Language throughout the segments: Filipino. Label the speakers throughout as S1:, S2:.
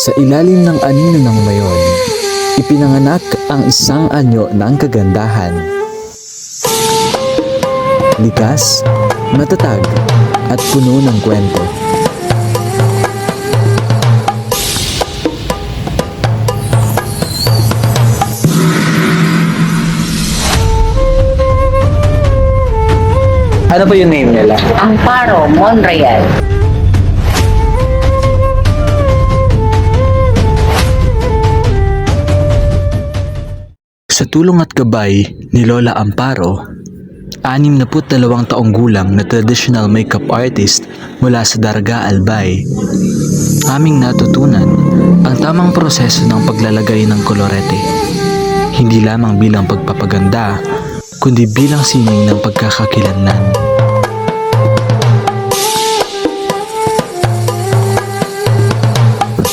S1: Sa ilalim ng anino ng mayon, ipinanganak ang isang anyo ng kagandahan. Likas, matatag, at puno ng kwento.
S2: Ano po yung name nila?
S3: Amparo Monreal.
S1: Sa tulong at gabay ni Lola Amparo, 62 taong gulang na traditional makeup artist mula sa Daraga, Albay, aming natutunan ang tamang proseso ng paglalagay ng kolorete. Hindi lamang bilang pagpapaganda, kundi bilang sining ng pagkakakilanlan.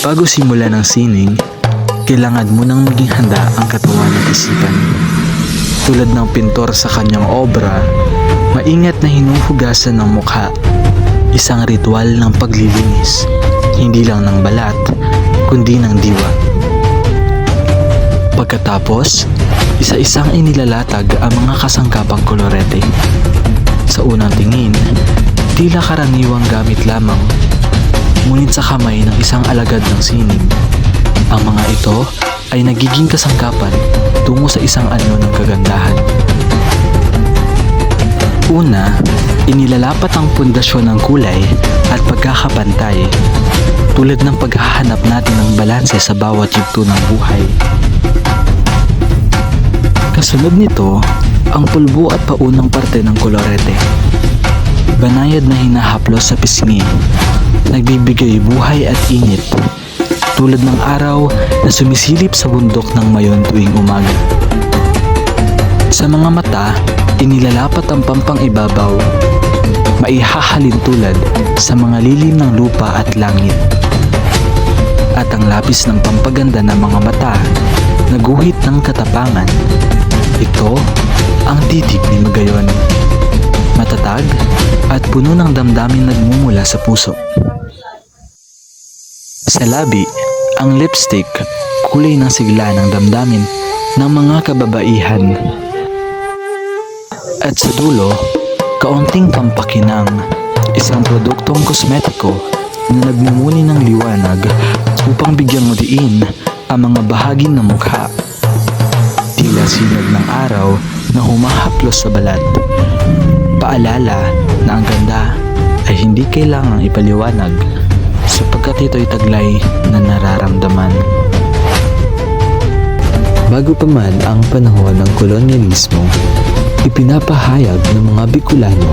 S1: Bago simula ng sining, kailangan mo nang maging handa ang katawan at isipan. Tulad ng pintor sa kanyang obra, maingat na hinuhugasan ng mukha, isang ritual ng paglilinis, hindi lang ng balat, kundi ng diwa. Pagkatapos, isa-isang inilalatag ang mga kasangkapang kolorete. Sa unang tingin, tila karaniwang gamit lamang, ngunit sa kamay ng isang alagad ng sining, ang mga ito ay nagiging kasangkapan tungo sa isang anyo ng kagandahan. Una, inilalapat ang pundasyon ng kulay at pagkakapantay, tulad ng paghahanap natin ng balanse sa bawat yugto ng buhay. Kasunod nito, ang pulbo at paunang parte ng kolorete. Banayad na hinahaplos sa pisngi, nagbibigay buhay at init, tulad ng araw na sumisilip sa bundok ng mayon tuwing umaga. Sa mga mata, inilalapat ang pampang ibabaw, maihahalin tulad sa mga lilim ng lupa at langit. At ang lapis ng pampaganda ng mga mata, naguhit ng katapangan. Ito ang titik ni Magayon. Matatag at puno ng damdamin nagmumula sa puso. Sa labi, ang lipstick, kulay ng sigla ng damdamin ng mga kababaihan. At sa dulo, kaunting pampakinang, isang produktong kosmetiko na nagmumuni ng liwanag upang bigyang diin ang mga bahagi ng mukha. Tila sinag ng araw na humahaplos sa balat. Paalala na ang ganda ay hindi kailangang ipaliwanag, sapagkat ito'y taglay na nararamdaman. Bago pa man ang panahon ng kolonyalismo, ipinapahayag ng mga Bicolano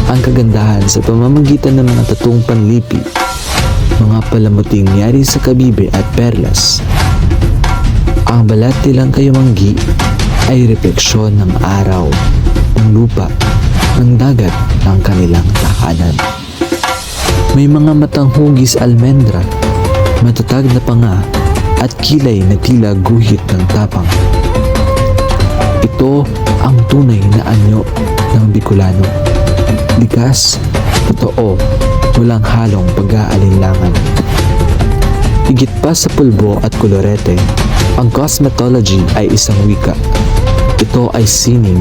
S1: ang kagandahan sa pamamagitan ng mga tatong panlipi, mga palamuting yari sa kabibe at perlas. Ang balat nilang kayumanggi ay refleksyon ng araw, ng lupa, ng dagat ng kanilang tahanan. May mga matang hugis almendra, matatag na panga at kilay na tila guhit ng tapang. Ito ang tunay na anyo ng Bicolano. Likas, totoo, walang halong pag-aalinlangan. Higit pa sa pulbo at kolorete, ang cosmetology ay isang wika. Ito ay sining,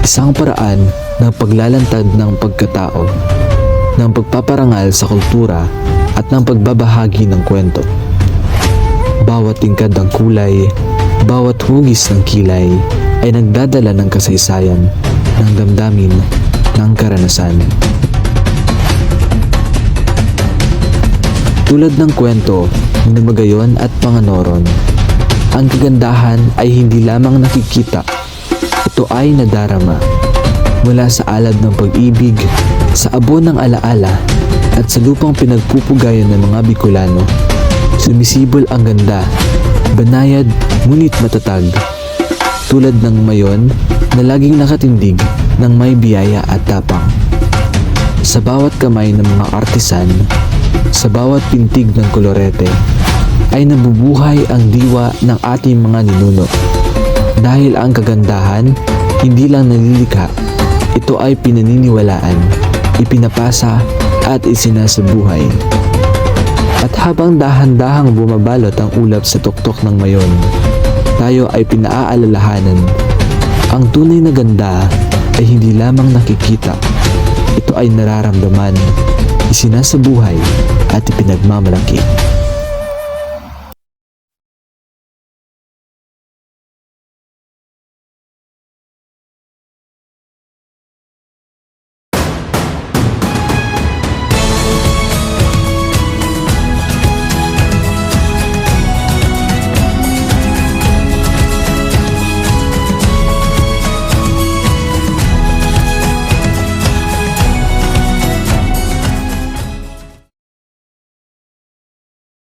S1: isang paraan ng paglalantad ng pagkatao, ng pagpaparangal sa kultura at ng pagbabahagi ng kwento. Bawat tingkad ng kulay, bawat hugis ng kilay ay nagdadala ng kasaysayan, ng damdamin, ng karanasan. Tulad ng kwento ni Magayon at Panganoron, ang kagandahan ay hindi lamang nakikita, ito ay nadarama. Mula sa alad ng pag-ibig, sa abo ng alaala, at sa lupang pinagpupugayan ng mga Bicolano, sumisibol ang ganda, banayad ngunit matatag. Tulad ng mayon na laging nakatindig ng may biyaya at tapang. Sa bawat kamay ng mga artisan, sa bawat pintig ng kolorete, ay nabubuhay ang diwa ng ating mga ninuno. Dahil ang kagandahan, hindi lang nalilikha, ito ay pinaniniwalaan, ipinapasa at isinasabuhay. At habang dahan-dahang bumabalot ang ulap sa tuktok ng mayon, tayo ay pinaaalalahanan. Ang tunay na ganda ay hindi lamang nakikita. Ito ay nararamdaman, isinasabuhay at ipinagmamalaki.